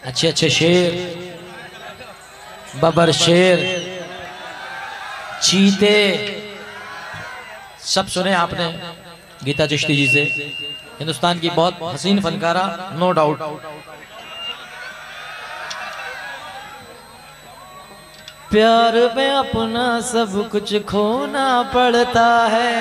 अच्छे अच्छे शेर, बबर शेर, चीते, सब सुने आपने गीता चिश्ती जी से। हिंदुस्तान की बहुत हसीन फनकारा, नो डाउट। प्यार में अपना सब कुछ खोना पड़ता है,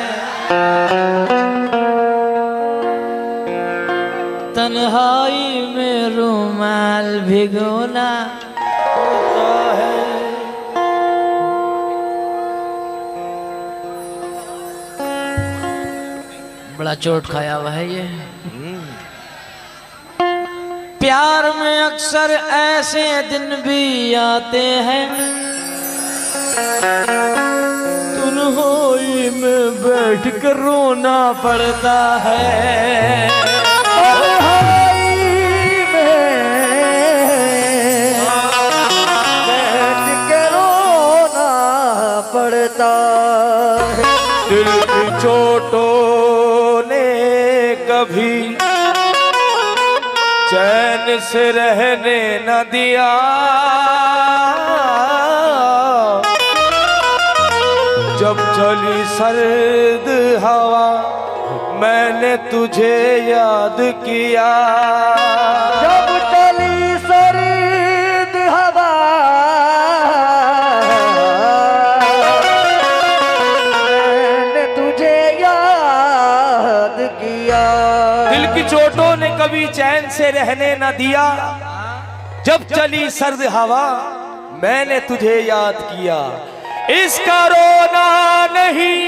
तन्हाई में रुमाल भिगोना होता है। बड़ा चोट खाया हुआ है ये। प्यार में अक्सर ऐसे दिन भी आते हैं, तन्हाई में बैठ कर रोना पड़ता है। तन्हाई में बैठ कर रोना पड़ता है। दिल की चोटों ने कभी चैन से रहने न दिया, जब चली सर्द हवा मैंने तुझे याद किया। जब चली सर्द हवा मैंने तुझे याद किया। दिल की चोटों ने कभी चैन से रहने न दिया, जब चली सर्द हवा मैंने तुझे याद किया। इसका रोना नहीं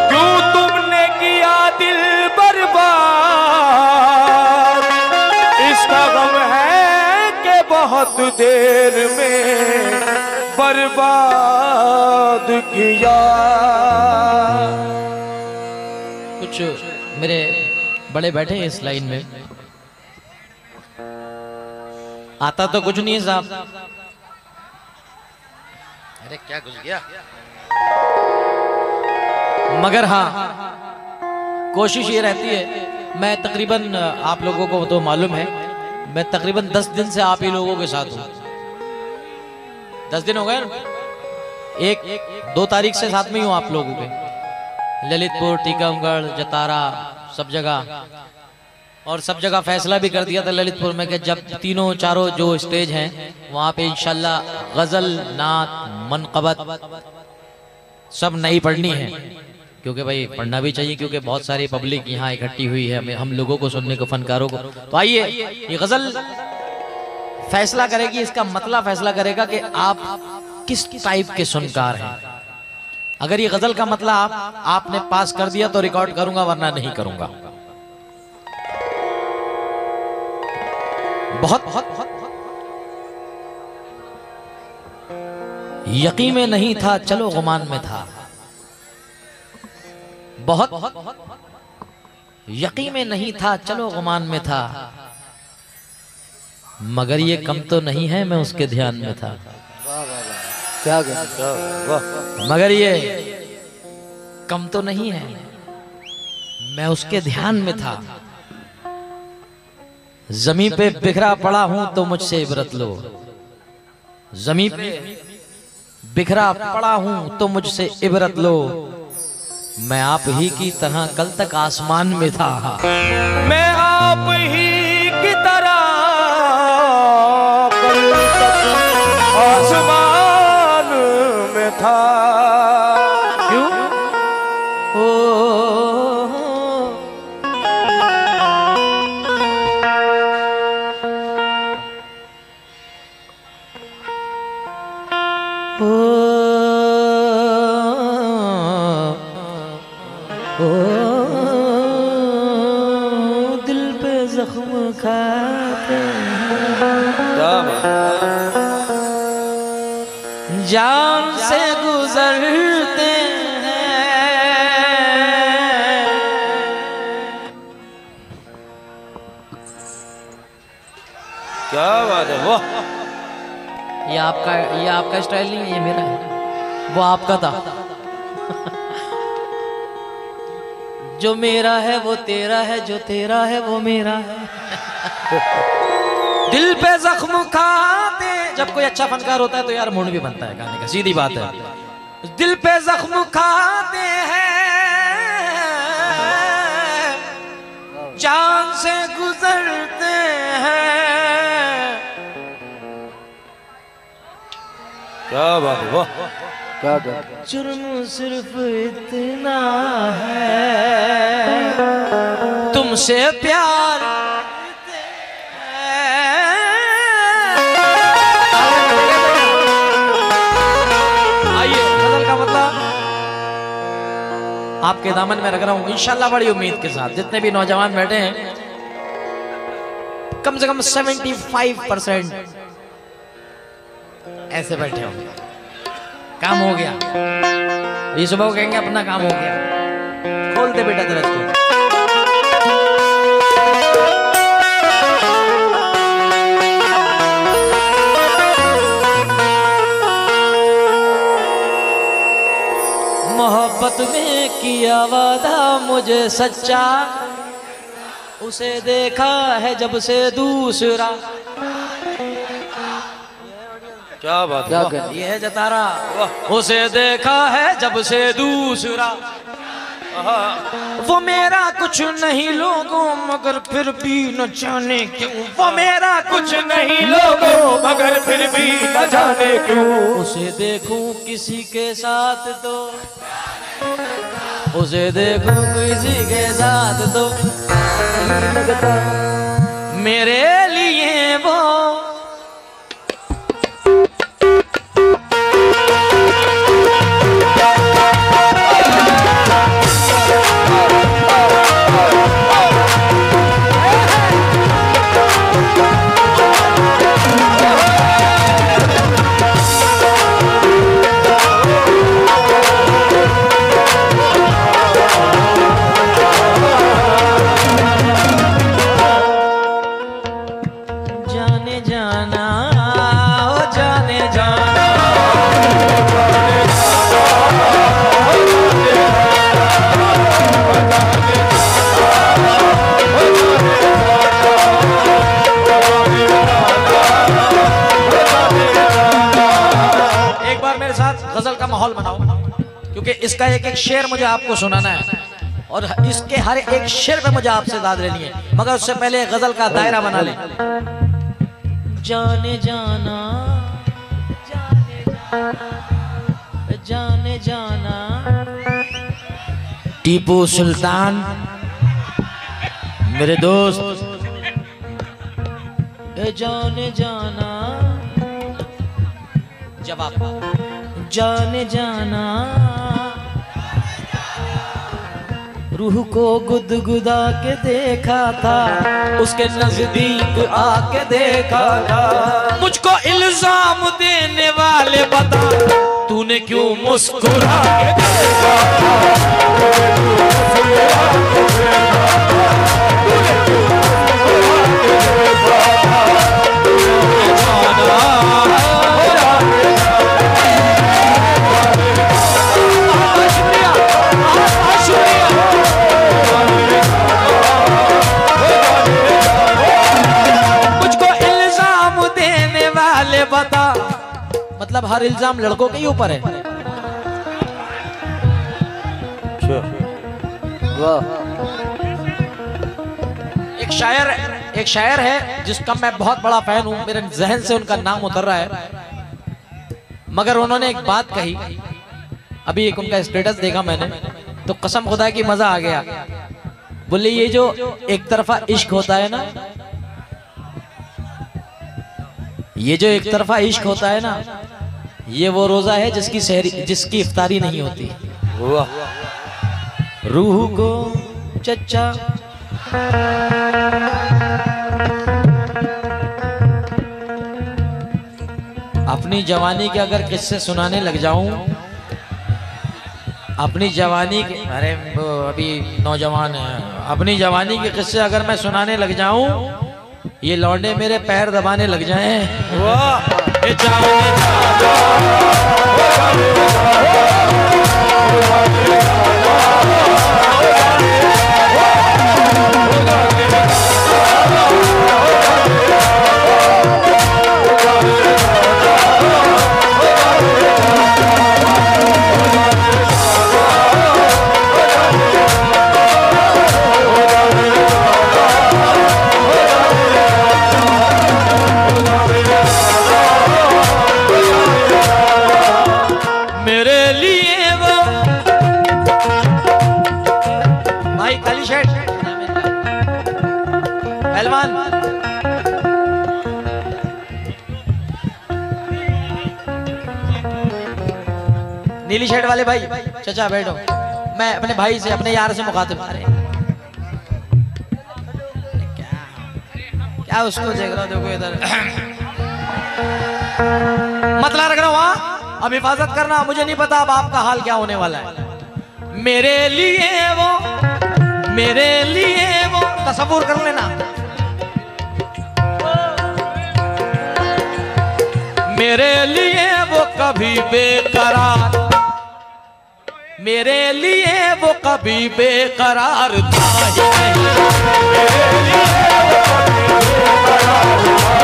क्यों तुमने किया दिल बर्बाद, इसका गम है कि बहुत देर में बर्बाद किया। कुछ मेरे बड़े बैठे हैं इस लाइन में, आता तो कुछ नहीं है साहब। अरे क्या घुस गया, मगर हाँ कोशिश ये रहती है। मैं तकरीबन, आप लोगों को तो मालूम है, मैं तकरीबन 10 दिन से आप ही लोगों के साथ हूँ। 10 दिन हो गए ना, 2 तारीख से साथ में ही हूँ आप लोगों के। ललितपुर, टीकमगढ़, जतारा, सब जगह, और सब जगह फैसला भी कर दिया था ललितपुर में कि जब तीनों चारों जो स्टेज हैं वहाँ पे इंशाल्लाह गजल, नात, मनकबत सब नहीं पढ़नी है, क्योंकि भाई पढ़ना भी चाहिए, क्योंकि बहुत सारी पब्लिक यहाँ इकट्ठी हुई है हम लोगों को सुनने को, फनकारों को। तो आइए, ये गजल फैसला करेगी, इसका मतलब फैसला करेगा कि आप किस टाइप के सुनकार हैं। अगर ये गजल का मतलब आपने पास कर दिया तो रिकॉर्ड करूंगा, वरना नहीं करूंगा। बहुत बहुत बहुत यकीन में नहीं था, चलो गुमान में था। बहुत यकीन में नहीं था, चलो गुमान में था, मगर ये कम तो नहीं है मैं उसके ध्यान में था। क्या मगर ये कम तो नहीं है मैं उसके ध्यान में था। जमीन पे बिखरा पड़ा हूं तो मुझसे इबरत लो, जमीन पे बिखरा पड़ा हूं तो मुझसे इबरत लो। मैं आप ही की तरह कल तक आसमान में था, मैं आप ही की तरह कल तक आसमान में था। क्यों? दिल पे जख्म खाते जान से गुजरते हैं। क्या बात है, वाह! ये आपका स्टाइल नहीं है, ये मेरा है। वो आपका था। जो मेरा है वो तेरा है, जो तेरा है वो मेरा है। दिल पे जख्म खाते, जब कोई अच्छा फनकार होता है तो यार मूड भी बनता है गाने का, सीधी बात है। दिल पे जख्म खाते हैं, जान से गुजरते हैं। क्या बात है, वाह क्या जुर्म सिर्फ इतना है, तुमसे प्यार आपके दामन में रख रहा हूं इंशाल्लाह बड़ी उम्मीद के साथ। जितने भी नौजवान बैठे हैं कम से कम 75% ऐसे बैठे होंगे, काम हो गया। ये सुबह कहेंगे अपना काम हो गया। खोल दे बेटा दरज को। मोहब्बत में किया वादा मुझे सच्चा, उसे देखा है जब से दूसरा। क्या बात, ये है जतारा। उसे देखा है जब से दूसरा, वो मेरा कुछ नहीं लोगों मगर फिर भी न जाने क्यों। वो मेरा कुछ नहीं लोगों मगर फिर भी न जाने क्यों। उसे देखूं किसी के साथ तो, उसे देखूं किसी के साथ तो मेरे लिए वो माहौल बनाओ, क्योंकि इसका एक एक शेर मुझे आपको सुनाना है और इसके हर एक शेर पे मुझे आपसे दाद लेनी है, मगर उससे पहले गजल का दायरा बना ले। जाने जाना जाने जाना टीपू सुल्तान मेरे दोस्त, जाने जाना जवाब जाने जाना रूह को गुदगुदा के देखा था, उसके नजदीक आके देखा था। मुझको इल्जाम देने वाले बता, तूने क्यों मुस्कुरा के देखा था? बता, मतलब हर इल्जाम लड़कों के ही ऊपर है। एक शायर है जिसका मैं बहुत बड़ा फैन हूं, मेरे जहन से उनका नाम उतर रहा है, मगर उन्होंने एक बात कही, अभी एक उनका स्टेटस देखा मैंने तो कसम खुदा की मजा आ गया। बोले ये जो एक तरफा इश्क होता है ना, ये जो एक तरफा इश्क होता है ना, ये वो रोजा है जिसकी सहरी जिसकी इफ्तारी नहीं होती। रूह को चच्चा अपनी जवानी के अगर किस्से सुनाने लग जाऊं, अपनी जवानी के, अरे अभी नौजवान है, अपनी जवानी के किस्से अगर मैं सुनाने लग जाऊं, ये लौंडे मेरे पैर दबाने लग जाएं। नीली शर्ट वाले भाई, चाचा बैठो। मैं अपने भाई से, अपने यार से मुखातिब। अरे क्या उसको देख रहा हो? देखो इधर मतला रख रहा हूं। अब हिफाजत करना, मुझे नहीं पता अब आपका हाल क्या होने वाला है। मेरे लिए वो तसव्वुर कर लेना। मेरे लिए वो कभी बेकरार, मेरे लिए वो कभी बेकरार था ही नहीं। मेरे लिए वो कभी बेकरार था ही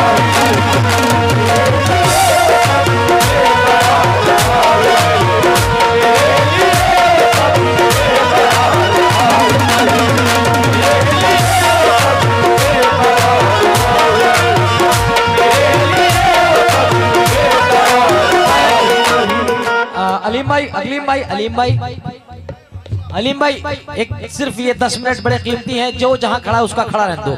अलीम भाई, एक सिर्फ ये 10 मिनट बड़े कीमती हैं। जो जहां खड़ा है उसका खड़ा रहने दो,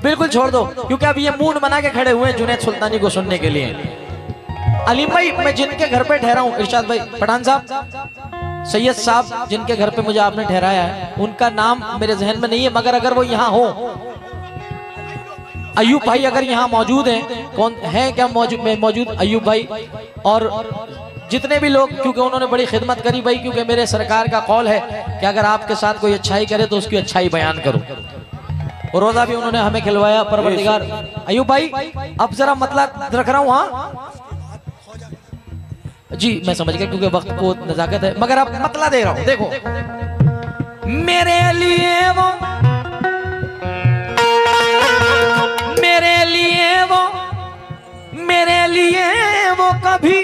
बिल्कुल छोड़ दो, क्योंकि अब ये मूड बना के खड़े हुए हैं जुनैद सुल्तानी को सुनने के लिए। अलीम भाई, मैं जिनके घर पे ठहरा हूँ, इरशाद भाई, पठान साहब, सैयद साहब, जिनके घर पे मुझे आपने ठहराया है, उनका नाम मेरे जहन में नहीं है, मगर अगर वो यहाँ हो, अयूब भाई अगर यहाँ मौजूद हैं, कौन है क्या मौजूद अयूब भाई, और जितने भी लोग, क्योंकि उन्होंने बड़ी खिदमत करी भाई, क्योंकि मेरे सरकार का कौल है कि अगर आपके साथ कोई अच्छाई करे तो उसकी अच्छाई बयान करो, और रोजा भी उन्होंने हमें खिलवाया। परवरदिगार अयूब भाई, अब जरा मतलब रख रहा हूँ। हाँ जी, मैं समझ गया, क्योंकि वक्त को नजाकत है, मगर अब मतला दे रहा हूँ। देखो, मेरे लिए वो, मेरे लिए वो, मेरे लिए वो कभी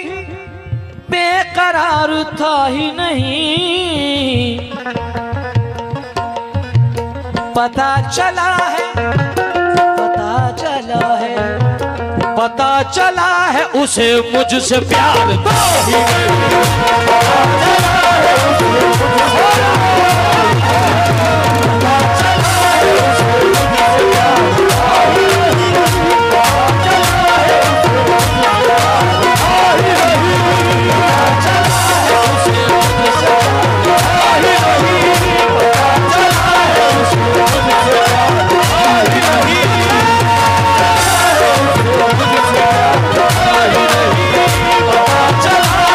बेकरार था ही नहीं। पता चला है, पता चला है, पता चला है उसे मुझसे प्यार था ही नहीं। पता चला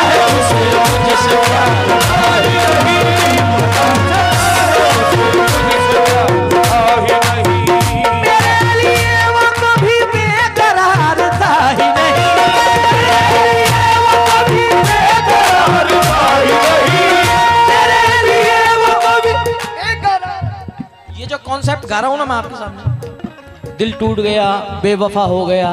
है उसे मुझसे प्यार कॉन्सेप्ट गा रहा हूं ना मैं आपके सामने। दिल टूट गया, बेवफा हो गया,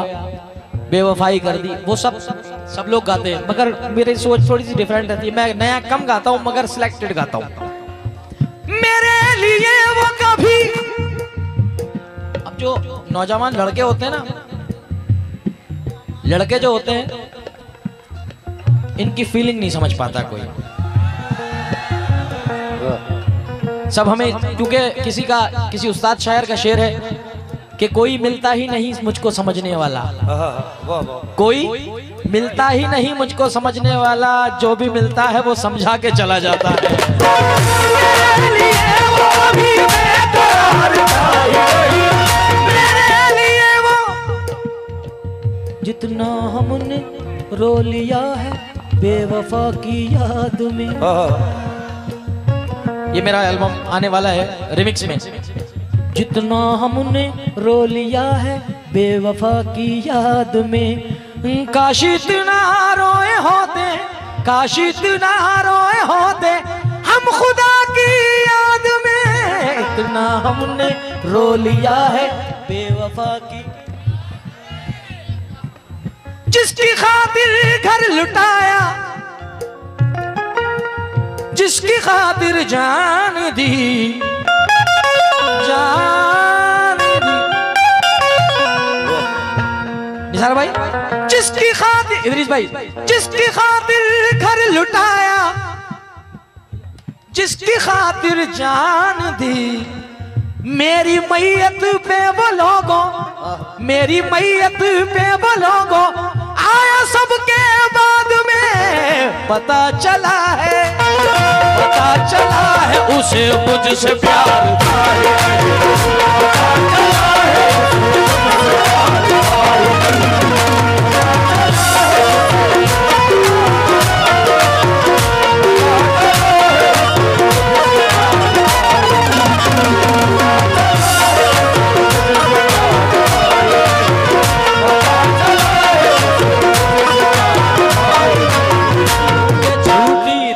बेवफाई कर दी, वो सब लोग गाते हैं, मगर मेरी सोच थोड़ी सी डिफरेंट रहती है। मैं नया कम गाता हूं, मगर सिलेक्टेड गाता हूं। मेरे लिए वो कभी, अब जो नौजवान लड़के होते हैं ना, लड़के जो होते हैं, इनकी फीलिंग नहीं समझ पाता कोई। सब हमें, क्योंकि किसी उस्ताद शायर का शेर है कि कोई मिलता ही नहीं मुझको समझने वाला, कोई मिलता ही नहीं मुझको समझने वाला, जो भी मिलता है वो समझा के चला जाता है। जितना हमने रो लिया है बेवफा की याद में, ये मेरा एल्बम आने वाला है रिमिक्स में। जितना हमने रो लिया है बेवफा की याद में, काश इतना रोए होते, काश इतना रोए होते हम खुदा की याद में। इतना हमने रो लिया है बेवफा की, जिसकी खातिर घर लुटाया, जिसकी खातिर जान दी, जान दी। निसार भाई, जिसकी खातिर, इदरीस भाई, जिसकी खातिर घर लुटाया, जिसकी खातिर जान दी, मेरी मैयत पे वो लोगों, मेरी मैयत पे वो लोगों आया सबके बाद में पता चला है, पता चला है उसे मुझसे प्यार था। पता चला है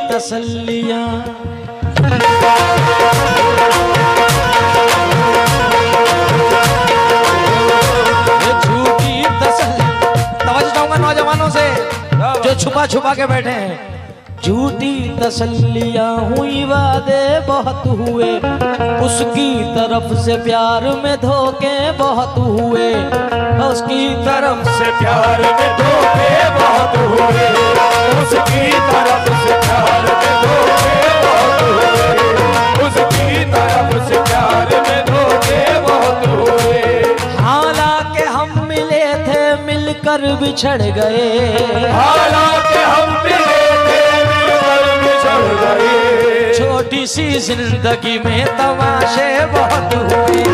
तसल्लियां, ये झूठी तसल्ली। तवज्जो चाहूंगा नौजवानों से जो छुपा छुपा के बैठे हैं। झूठी तसल्लियां हुई, वादे बहुत हुए, उसकी तरफ से प्यार में धोखे बहुत हुए, उसकी तरफ से प्यार में धोखे बहुत हुए, उसकी तरफ से प्यार में धोखे बहुत हुए, उसकी तरफ से प्यार में धोखे बहुत हुए। हालांकि हम मिले थे मिलकर बिछड़ गए, हालांकि हम मिले थे मिलकर बिछड़ गए, छोटी सी जिंदगी में तमाशे बहुत हुए,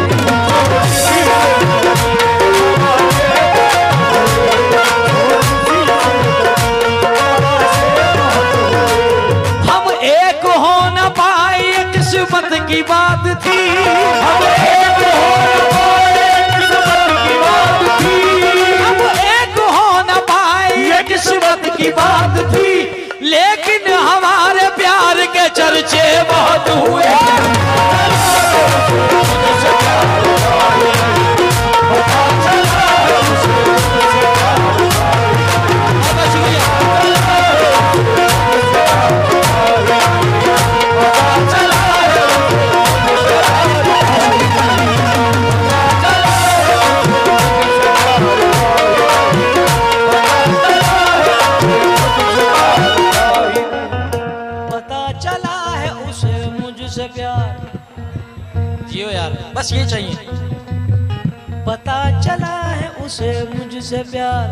किस्मत की बात थी, हम एक हो न पाए किस्मत की बात थी, हम एक हो न पाए ये किस्मत की बात थी, लेकिन हमारे प्यार के चर्चे बहुत हुए। जियो यार, बस ये चाहिए। पता चला है उसे मुझसे प्यार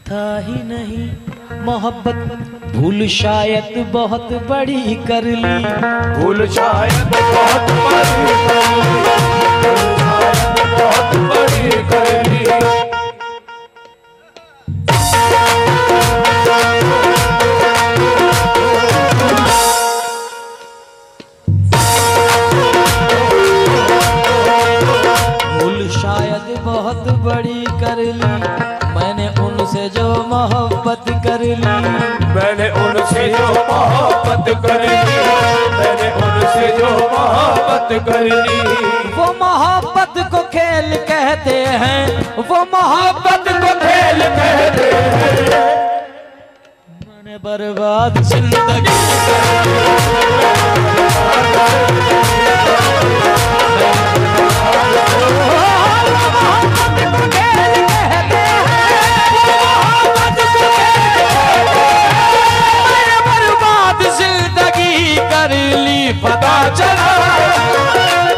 था ही नहीं, मोहब्बत भूल शायद बहुत बड़ी कर ली, भूल शायद बहुत बड़ी कर ली, बहुत बड़ी कर ली। बहुत बड़ी कर ली, मैंने उनसे जो मोहब्बत कर ली, मैंने उनसे जो मोहब्बत कर ली, मैंने उनसे जो मोहब्बत कर ली। वो मोहब्बत को खेल कहते हैं, वो मोहब्बत को खेल कहते हैं, मैंने बर्बाद जिंदगी कर ली।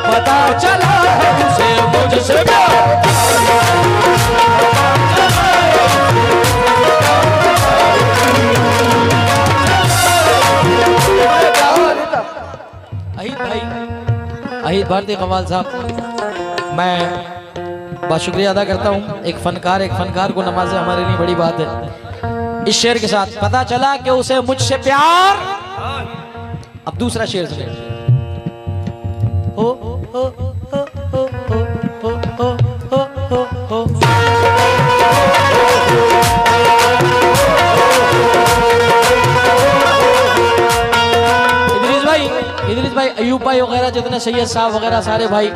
पता चला है उसे मुझसे प्यार, अहिद भारती कमाल साहब, मैं बहुत शुक्रिया अदा करता हूँ। एक फनकार को नवाजे हमारे लिए बड़ी बात है। इस शेर के साथ पता चला कि उसे मुझसे प्यार। अब दूसरा शेर सुने। हो हो हो हो हो हो हो हो हो हो। इदरीस भाई, अयूब भाई वगैरह, जितने सैयद साहब वगैरह सारे भाई,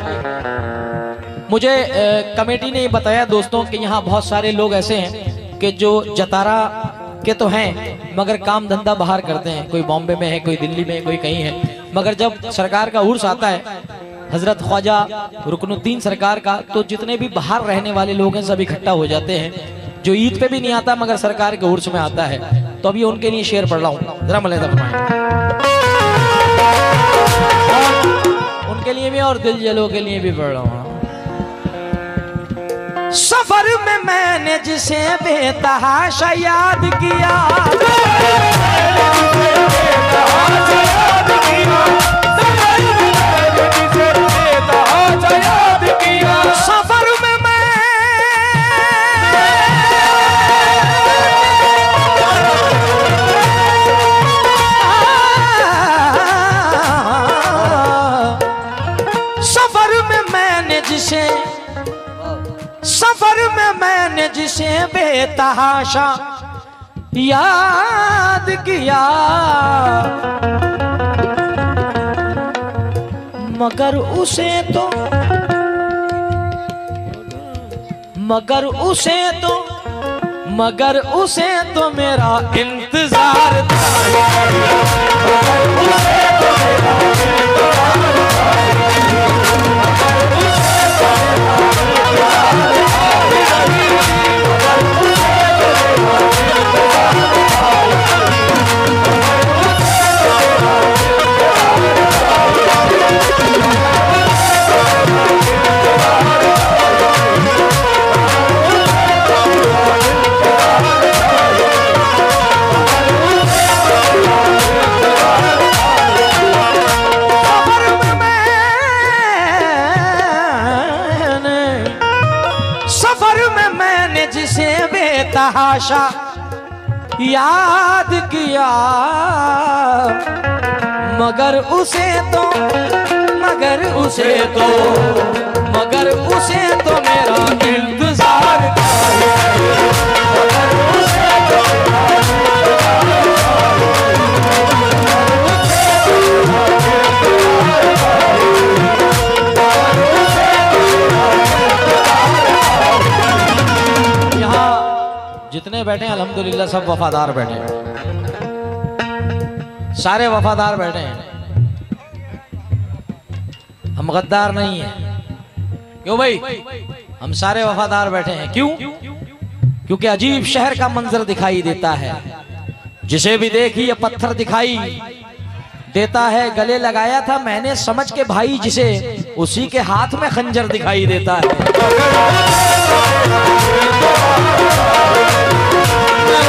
मुझे कमेटी ने ये बताया दोस्तों कि यहाँ बहुत सारे लोग ऐसे हैं कि जो जतारा के तो हैं मगर काम धंधा बाहर करते हैं। कोई बॉम्बे में है, कोई दिल्ली में है, कोई कहीं है। मगर जब सरकार का उर्स आता है, हजरत ख्वाजा रुकनुद्दीन सरकार का, तो जितने भी बाहर रहने वाले लोग हैं सब इकट्ठा हो जाते हैं। जो ईद पे भी नहीं आता मगर सरकार के उर्स में आता है। तो अभी उनके लिए शेर पढ़ रहा हूँ, जरा मलहज़ा फरमाएं। उनके लिए भी और दिल जलो के लिए भी पढ़ रहा हूँ। सफर में मैंने जिसे बेतहाशा याद किया, सफर में मैं सफर में मैंने जिसे सफर में मैंने जिसे बेतहाशा याद किया, मगर उसे तो मेरा इंतजार था, तहाशा याद किया, मगर उसे तो मेरा इंतजार था, जितने बैठे हैं अल्हम्दुलिल्लाह सब वफादार बैठे हैं, सारे वफादार बैठे हैं, हम गद्दार नहीं हैं। क्यों भाई? हम सारे वफादार बैठे हैं। क्यों? क्योंकि अजीब शहर का मंजर दिखाई देता है, जिसे भी देखिए पत्थर दिखाई देता है। गले लगाया था मैंने समझ के भाई जिसे, उसी के हाथ में खंजर दिखाई देता है।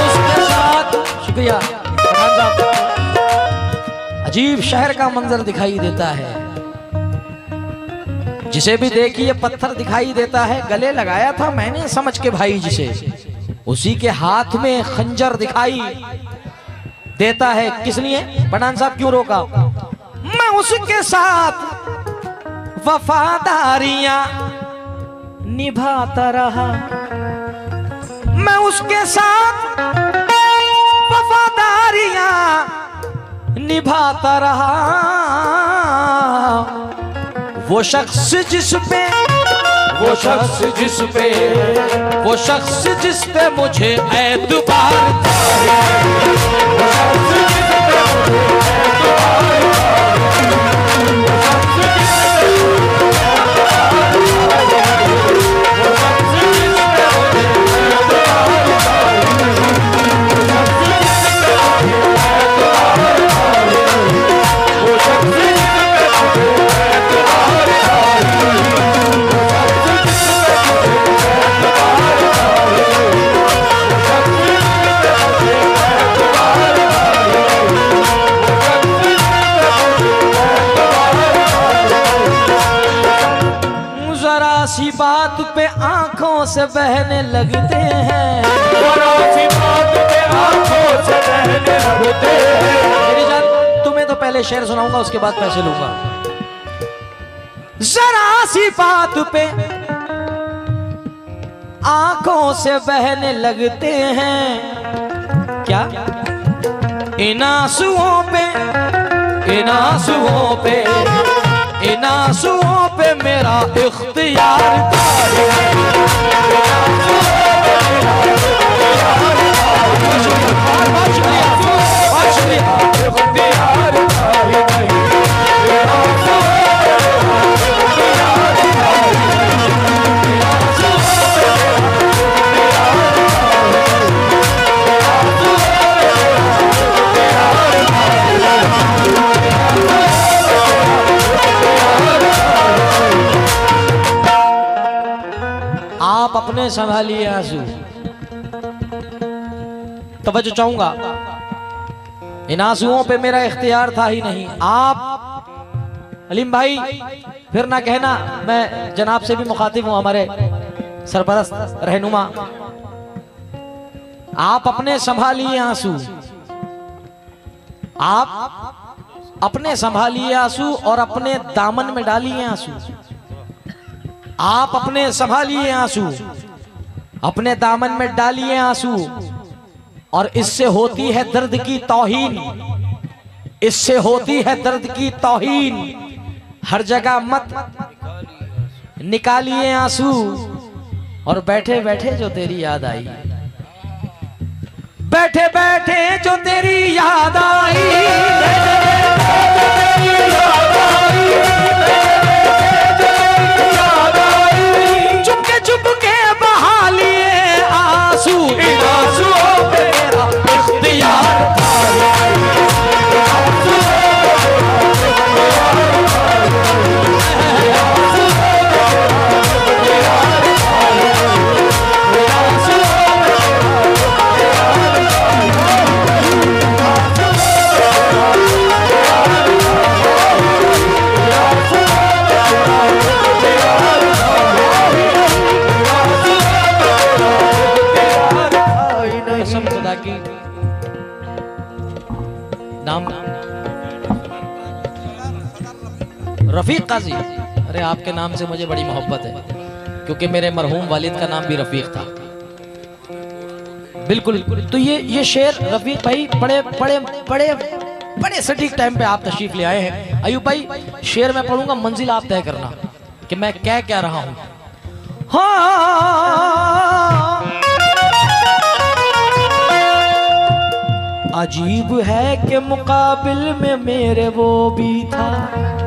उसके साथ शुक्रिया साहब, अजीब शहर का मंजर दिखाई देता है, जिसे भी देखिए पत्थर दिखाई देता है। गले लगाया था मैंने समझ के भाई जिसे, उसी के हाथ में खंजर दिखाई देता है। किस लिए? पठान साहब क्यों रोका? मैं उसके साथ वफादारियां निभाता रहा, मैं उसके साथ वफादारियां निभाता रहा। वो शख्स जिस पे मुझे एतबार था, सी बात पे आंखों से बहने लगते हैं, सी बात पे आंखों से बहने लगते हैं। मेरी जान तुम्हें तो पहले शेर सुनाऊंगा, उसके बाद पैसे लूंगा। जरा सी बात पे आंखों से बहने लगते हैं, क्या इन आंसुओं पे मेरा इख्तियार था। आप अपने संभालिए आंसू। तवज्जो चाहूंगा, इन आंसुओं पे मेरा इख्तियार था ही नहीं। आप हलीम भाई फिर ना कहना, मैं जनाब से भी मुखातिब हूं, हमारे सरपरस्त रहनुमा, आप अपने संभालिए आंसू, आप अपने संभालिए आंसू और अपने दामन में डालिए आंसू। आप अपने संभालिए आंसू, अपने दामन में डालिए आंसू, और इससे होती है दर्द की तौहीन, इससे होती है दर्द की तौहीन। हर जगह मत निकालिए आंसू, और बैठे बैठे जो तेरी याद आई, बैठे बैठे जो तेरी याद आई, चुपके चुपके बहा लिए आंसू, इन आंसुओं पे मेरा इख्तियार था। की नाम रफीक काजी। अरे आपके नाम से मुझे बड़ी मोहब्बत है, क्योंकि मेरे मरहूम वालिद का नाम भी रफीक था। बिल्कुल। तो ये शेर रफीक भाई बड़े बड़े बड़े बड़े सटीक टाइम पे आप तशरीफ ले आए हैं। अयूब भाई शेर मैं पढ़ूंगा, मंजिल आप तय करना कि मैं क्या रहा हूं। हाँ, अजीब है कि मुकाबिल में मेरे वो भी था,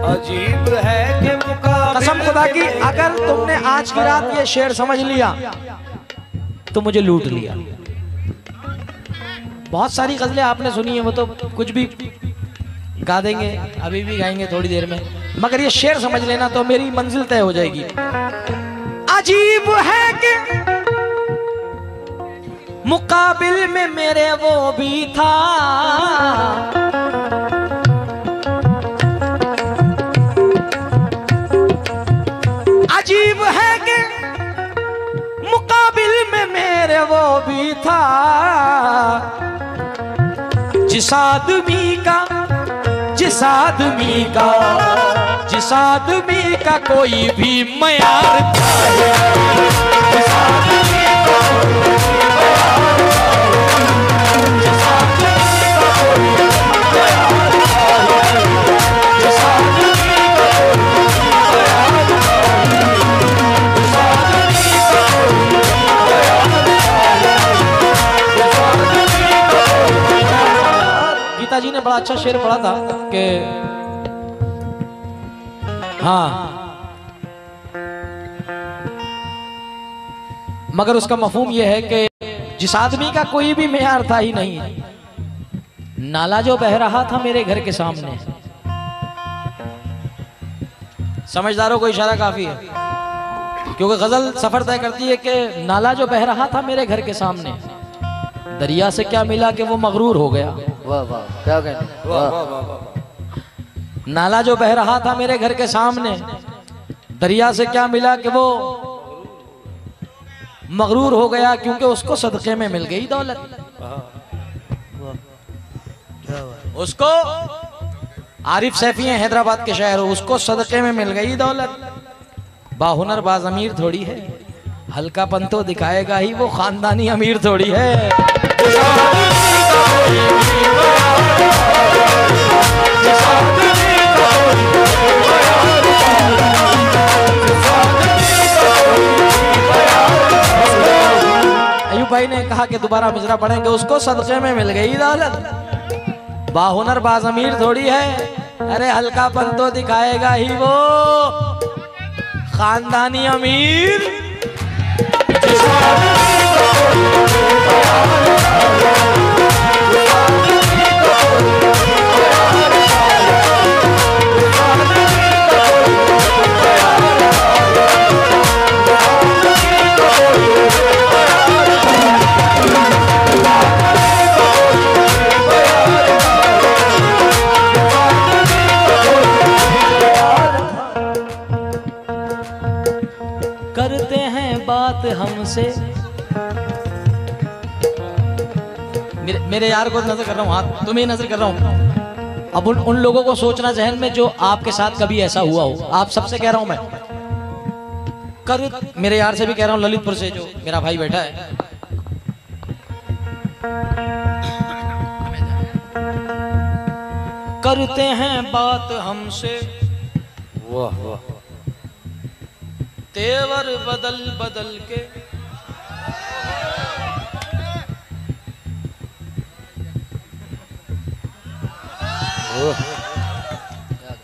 अजीब है कि मुकाबिल, कसम खुदा की अगर तुमने आज की रात ये शेर समझ लिया तो मुझे लूट लिया। बहुत सारी गजलें आपने सुनी है, वो तो कुछ भी गा देंगे, अभी भी गाएंगे थोड़ी देर में, मगर ये शेर समझ लेना तो मेरी मंजिल तय हो जाएगी। अजीब है कि मुकाबिल में मेरे वो भी था, अजीब है कि मुकाबिल में मेरे वो भी था, जिस आदमी का कोई भी मयार गीता जी ने बड़ा अच्छा शेर पढ़ा था कि हाँ, मगर उसका मफहूम यह है कि जिस आदमी का कोई भी मेयार था ही नहीं, नाला जो बह रहा था मेरे घर के सामने। समझदारों को इशारा काफी है, क्योंकि गजल सफर तय करती है कि नाला जो बह रहा था मेरे घर के सामने, दरिया से क्या मिला कि वो मगरूर हो गया। वाह वाह, क्या कहना, वाह वाह वाह। नाला जो बह रहा था मेरे घर के सामने, दरिया से क्या मिला कि वो मगरूर हो गया, क्योंकि उसको सदक़े में मिल गई दौलत। उसको आरिफ सैफी हैं हैदराबाद के शायर, उसको सदक़े में मिल गई दौलत। बाहुनर बाज अमीर थोड़ी है, हल्का पन तो दिखाएगा ही, वो खानदानी अमीर थोड़ी है। अयूब भाई ने कहा कि दोबारा मिजरा पढ़ेंगे, उसको सदक़े में मिल गई दौलत, बाहुनर बाज अमीर थोड़ी है, अरे हल्का पन तो दिखाएगा ही, वो खानदानी अमीर। करते हैं बात हमसे। मेरे यार को नजर कर रहा हूँ, हाथ तुम्हें नजर कर रहा हूँ। अब उन लोगों को सोचना जहन में जो आपके साथ कभी ऐसा हुआ हो। आप सबसे कह रहा हूं मैं, मेरे यार से भी कह रहा हूं, ललितपुर से जो मेरा भाई बैठा है, करते हैं बात हमसे, वाह वाह, तेवर बदल बदल के,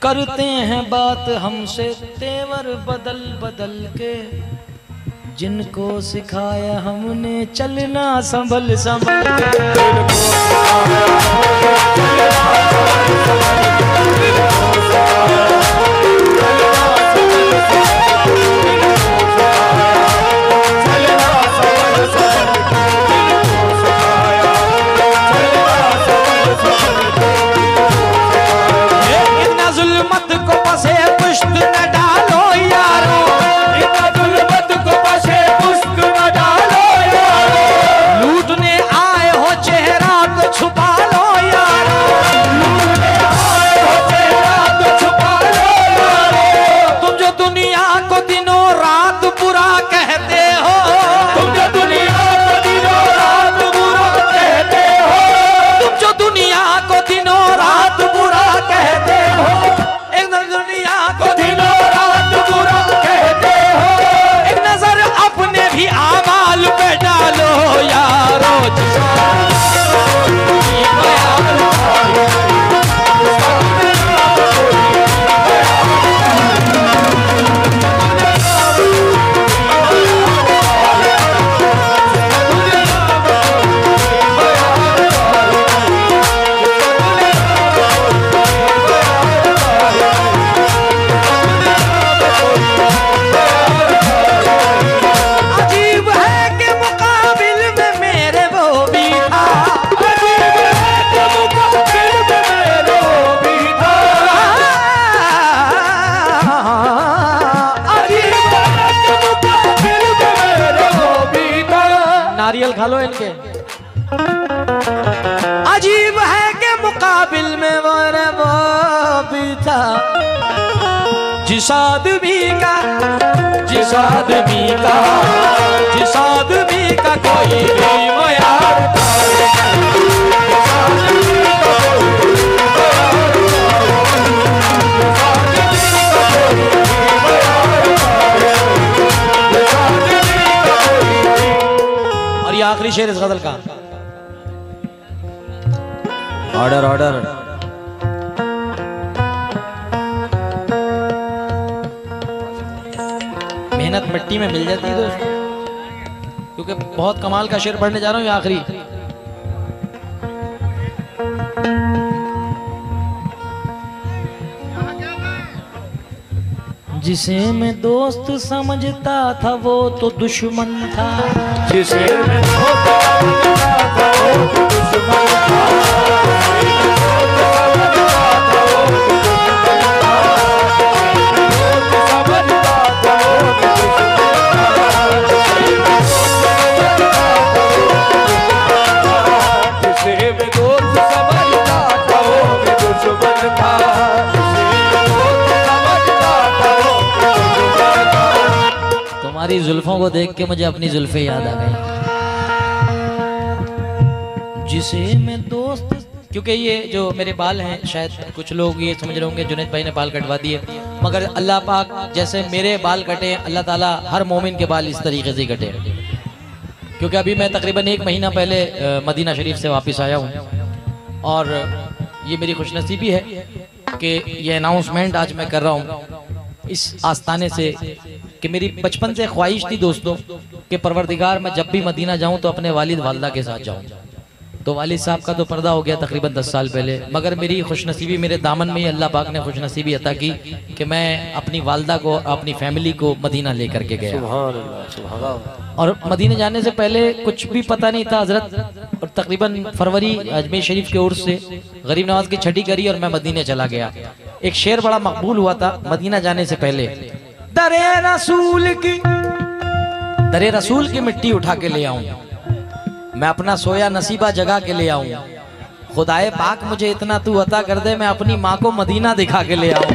करते हैं बात हमसे तेवर बदल बदल के, जिनको सिखाया हमने चलना संभल संभल जुल्मत को बसे पुष्ट न डालो यारो, जुल्मत को बसे पुष्ट न डालो यारो, लूटने आए हो चेहरा तो छुपा लो यारो, लूटने आए हो चेहरा तो छुपा लो यारो, तुम जो दुनिया को दिनों रात बुरा कहते हो, तुम जो दुनिया को दिनों रात बुरा कहते हो, तुम जो दुनिया को दिनों रात बुरा कहते हो, दुनिया को दिनों रात बुरा कहते हो, एक नजर अपने भी आमाल पे डालो यारो, नारियल खा लो इनके। अजीब है कि मुकाबिल में वो भी था, जिस आदमी का जिस आदमी का जिस आदमी का कोई भी मयार था, ये आखिरी शेर इस गजल का। Order order. मेहनत मिट्टी में मिल जाती है दोस्तों, क्योंकि बहुत कमाल का शेर पढ़ने जा रहा हूं। ये आखिरी, जिसे मैं दोस्त समझता था वो तो दुश्मन था, जिसे मैं दोस्त समझता था वो तो दुश्मन था, जिसे मैं दोस्त समझता था वो भी दुश्मन था, तुम्हारी जुल्फों को देख के मुझे अपनी जुल्फे याद आ गई। जिसे मैं दोस्त, क्योंकि ये जो मेरे बाल हैं, शायद कुछ लोग ये समझ रहे होंगे जुनैद भाई ने बाल कटवा दिए, मगर अल्लाह पाक जैसे मेरे बाल कटे, अल्लाह ताला हर मोमिन के बाल इस तरीके से कटे। क्योंकि अभी मैं तकरीबन 1 महीना पहले मदीना शरीफ से वापस आया हूँ, और ये मेरी खुशनसीबी है कि ये अनाउंसमेंट आज मैं कर रहा हूँ इस आस्थाने से कि मेरी बचपन से ख्वाहिश थी दोस्तों कि परवरदिगार मैं जब भी मदीना जाऊं तो अपने वालिद वालदा के साथ जाऊं। तो वालिद साहब का तो पर्दा हो गया तकरीबन 10 साल पहले, मगर मेरी खुशनसीबी, मेरे दामन में ही अल्लाह पाक ने खुशनसीबी अता की कि मैं अपनी वालदा को, अपनी फैमिली को मदीना लेकर के गया। सुभान अल्लाह, सुभान अल्लाह। और मदीना जाने से पहले कुछ भी पता नहीं था हजरत, और तकरीबन फरवरी अजमेर शरीफ के उर्स से गरीब नवाज की छठी करी और मैं मदीने चला गया। एक शेर बड़ा मकबूल हुआ था मदीना जाने से पहले, दरे रसूल की दरे रसूल की मिट्टी उठा के ले आऊं, मैं अपना सोया नसीबा जगा के ले आऊं, खुदाए पाक मुझे इतना तू अता कर दे, मैं अपनी माँ को मदीना दिखा के ले आऊं।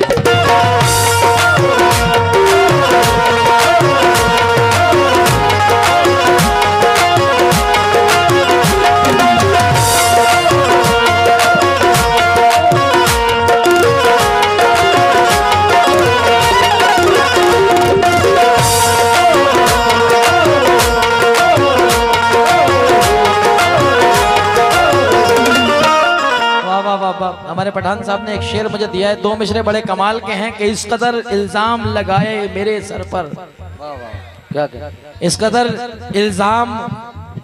हमारे पठान साहब ने एक शेर मुझे दिया है, 2 मिसरे बड़े कमाल के हैं कि इस कदर इल्जाम लगाए मेरे सर पर, क्या क्या इस कदर इल्जाम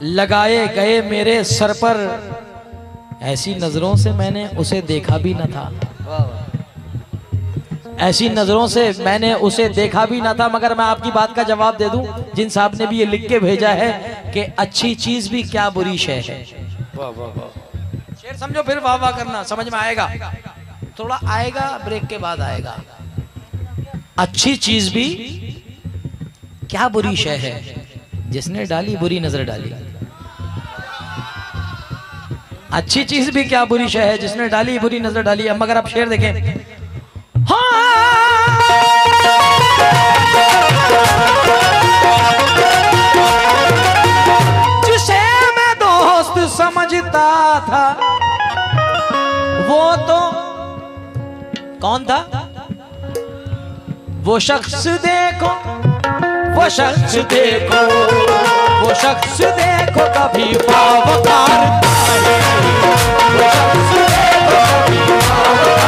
लगाए गए मेरे सर पर, ऐसी नजरों से मैंने उसे देखा भी न था, ऐसी नजरों से मैंने उसे देखा भी ना था। मगर मैं आपकी बात का जवाब दे दूं, जिन साहब ने भी ये लिख के भेजा है कि अच्छी चीज भी क्या बुरी शय है। वाह वाह वाह। शेर समझो फिर वाह वाह करना, समझ में आएगा, थोड़ा आएगा, ब्रेक के बाद आएगा। अच्छी चीज भी क्या बुरी शय है, जिसने डाली बुरी नजर डाली। अच्छी चीज भी क्या बुरी शय है, जिसने डाली बुरी नजर डाली। अब मगर आप शेर देखें, जिसे मैं दोस्त समझता था वो तो कौन था, वो शख्स देखो, वो शख्स देखो, वो शख्स देखो कभी बावकार है, वो शख्स देखो कभी बावकार है।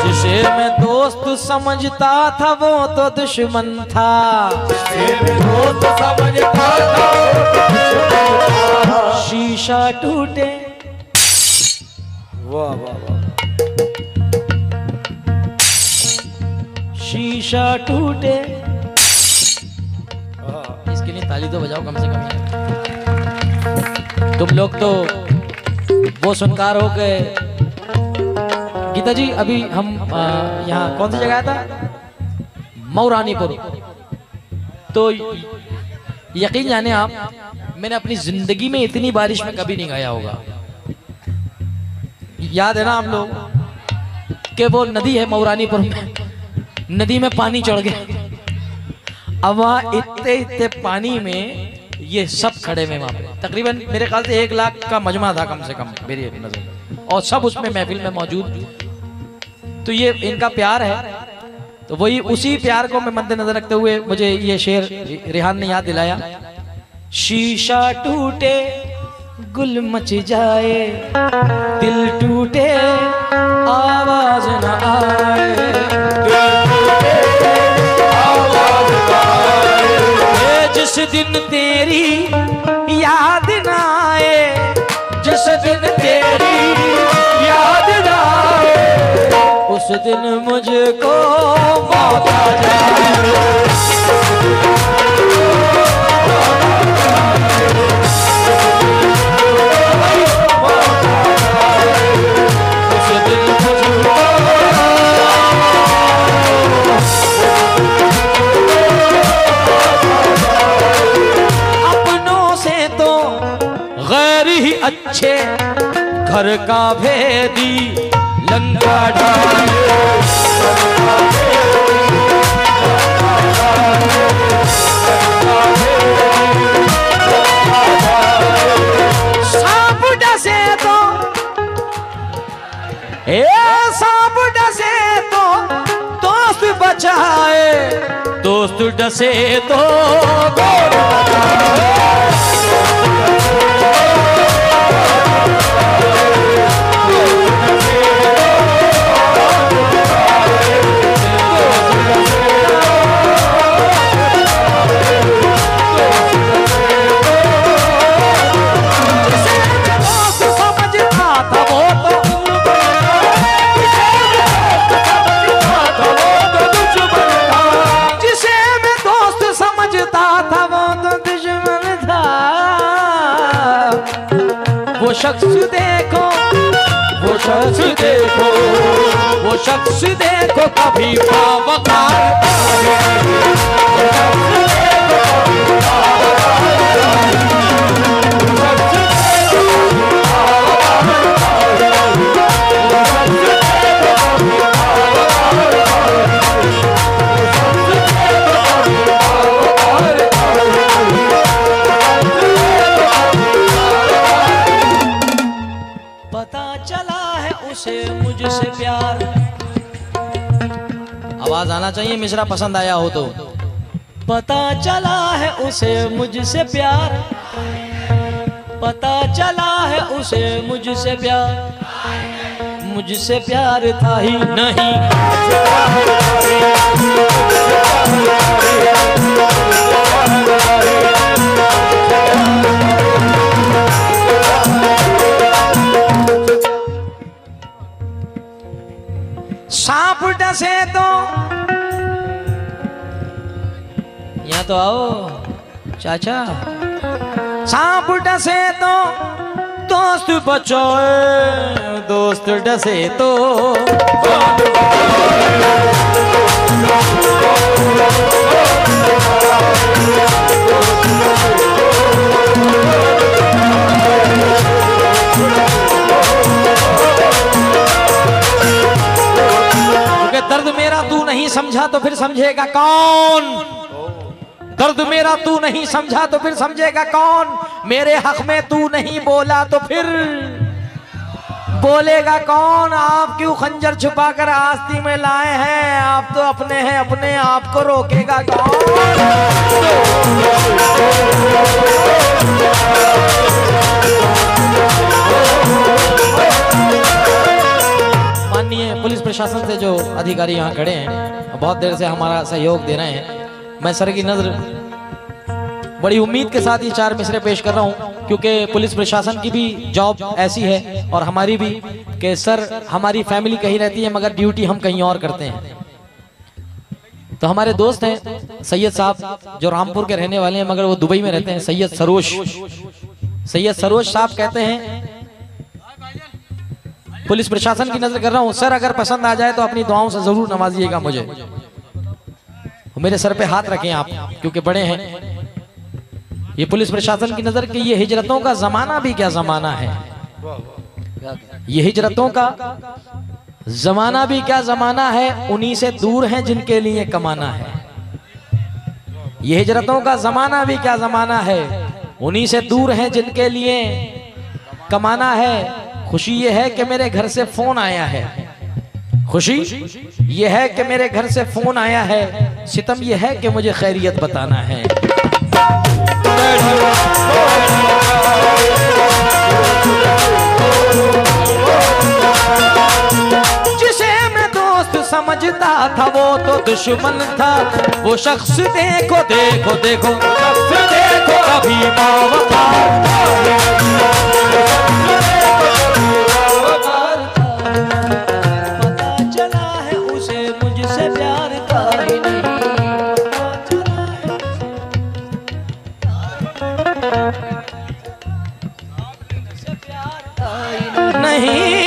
जिसे मैं दोस्त समझता था वो तो दुश्मन था, जिसे मैं दोस्त समझता था वो तो दुश्मन था। शीशा टूटे, वाह वाह वाह। शीशा टूटे, इसके लिए ताली तो बजाओ कम से कम। तुम लोग तो वो सुनकार हो गए। गीता जी अभी हम यहाँ कौन सी जगह था, मऊरानीपुर। तो यकीन जाने आप, मैंने अपनी जिंदगी में इतनी बारिश में कभी नहीं गाया होगा। याद है ना आप लोग कि वो नदी है मऊरानीपुर में, नदी में पानी चढ़ गया। अब वहाँ इतने इतने पानी में ये सब खड़े हुए वहाँ पे, तकरीबन मेरे ख्याल से 1 लाख का मजमा था कम से कम मेरी नजर में, और सब उसमें महफिल में मौजूद। तो ये इनका प्यार है, तो वही उसी प्यार को मैं मद्देनजर रखते हुए मुझे ये शेर रेहान ने याद दिलाया। शीशा टूटे गुल मच जाए, दिल टूटे आवाज न आए, दिल टूटे आवाज न आए। जिस दिन तेरी याद न आए, जिस दिन तेरी याद न आए, उस दिन मुझको मौत आ जाए। अपनों से तो गैर ही अच्छे, घर का भेदी लंका ढाले, सांप डसे तो, सांप डसे तो दोस्त बचाए, दोस्त डसे तो गोर बचाए। शख्स देखो, वो शख्स देखो, वो शख्स देखो कभी बावकार मुझसे प्यार। आवाज आना चाहिए, मिश्रा पसंद आया हो तो। पता चला है उसे मुझसे प्यार, पता चला है उसे मुझसे प्यार, मुझसे प्यार था ही नहीं। सांप डसे तो यहाँ तो आओ चाचा। सांप डसे तो दोस्त बचाए, दोस्त डसे तो दर्द मेरा तू नहीं समझा तो फिर समझेगा कौन? दर्द मेरा तू नहीं समझा तो फिर समझेगा कौन? मेरे हक में तू नहीं बोला तो फिर बोलेगा कौन? आप क्यों खंजर छुपा कर आस्ती में लाए हैं? आप तो अपने हैं, अपने आप को रोकेगा कौन? माननीय पुलिस प्रशासन से जो अधिकारी यहाँ खड़े हैं, बहुत देर से हमारा सहयोग दे रहे हैं, मैं सर की नजर बड़ी उम्मीद के साथ ये 4 मिसरे पेश कर रहा हूँ, क्योंकि पुलिस प्रशासन की भी जॉब ऐसी है और हमारी भी कि सर हमारी फैमिली कहीं रहती है मगर ड्यूटी हम कहीं और करते हैं। तो हमारे दोस्त हैं सैयद साहब जो रामपुर के रहने वाले हैं मगर वो दुबई में रहते हैं, सैयद सरोज साहब कहते हैं पुलिस प्रशासन की नजर कर रहा हूं सर, अगर पसंद आ जाए तो अपनी दुआओं से जरूर नवाजिएगा मुझे। मेरे सर पे हाथ रखें आप, क्योंकि बड़े हैं। ये पुलिस प्रशासन की नजर कि ये हिजरतों का जमाना भी क्या जमाना है, ये हिजरतों का जमाना भी क्या जमाना है, उन्हीं से दूर हैं जिनके लिए कमाना है। ये हिजरतों का जमाना भी क्या जमाना है, उन्हीं से दूर हैं जिनके लिए कमाना है। खुशी ये है कि मेरे घर से फोन आया है, खुशी ये है कि मेरे घर से फोन आया है, सितम ये है कि मुझे खैरियत बताना है। जिसे मैं दोस्त समझता था वो तो दुश्मन था। वो शख्स देखो देखो देखो, शख्स देखो अभी बावकार। पता चला है उसे मुझसे प्यार था ही नहीं।